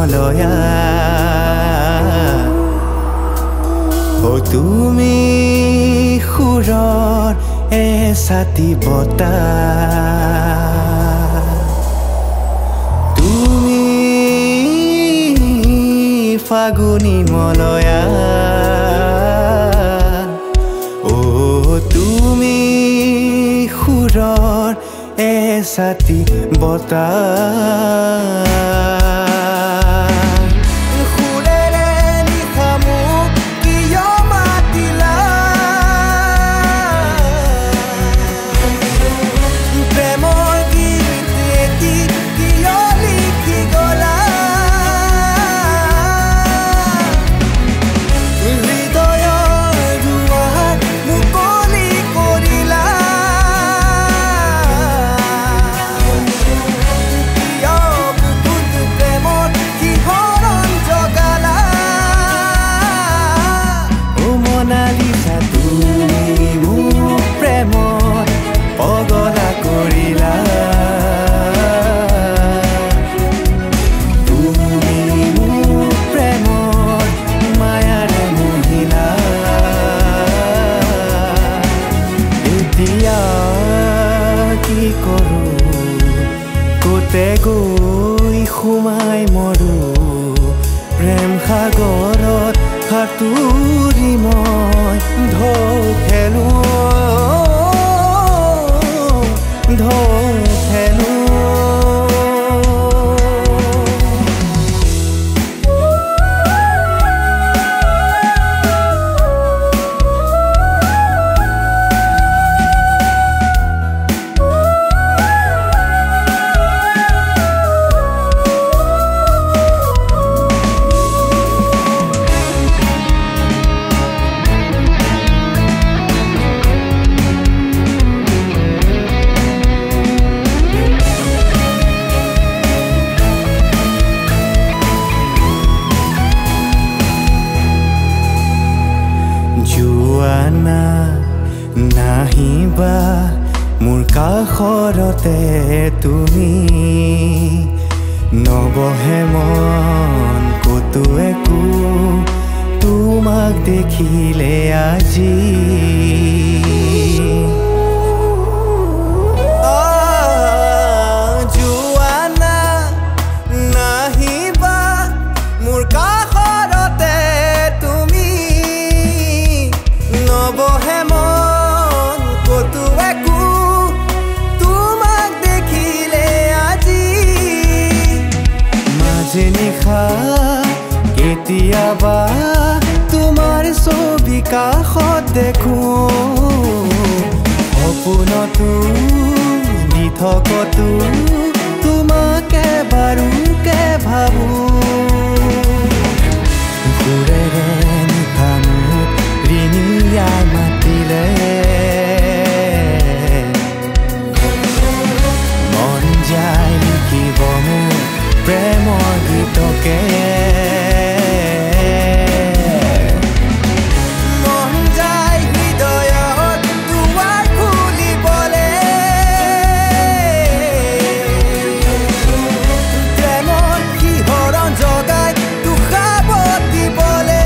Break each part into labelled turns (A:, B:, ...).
A: মলয়া ও তুমি সুৰৰ এছাতি বতাহ তুমি ফাগুনী মলয়া ও তুমি সুৰৰ এছাতি বতাহ কোতে গৈ সোমাই মৰো প্ৰেম সাগৰত সাঁতুৰি মই ঢৌ খেলো জোৱানা নাহিবা মোৰ কাষৰতে তুমি নবহে মন কতো একো তোমাক দেখিলে আজি জোৱানা নাহিবা মোৰ কাষৰতে তুমি নবহে মন কতো একো তোমাক দেখিলে আজি মাজে নিশা কেতিয়াবা তোমাৰ ছবি কাষত দেখো সপোনতো নিথকতো তোমাকে বাৰুকে ভাবো সুৰেৰে নিশা মোক ৰিঙিয়াই মাতিলে মন যায় লিখিব মোক প্ৰেমৰ গীতকে মন যায় হৃদয়ত দুৱাৰ খুলিবলে প্ৰেমৰ শিহৰণ জগাই তুষাৰত দিবলে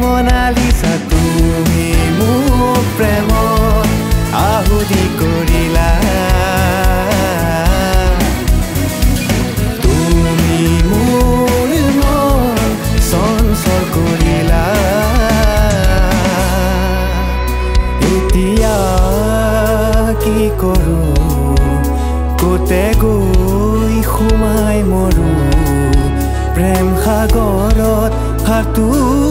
A: মনালিছা তুমি মোক প্ৰেমত আহুতি কৰিলা তুমি মোৰ মন চঞ্চল কৰিলা এতিয়া কি কৰোঁ কোতে গৈ সোমাই মৰো প্ৰেম সাগৰত সাঁতুৰি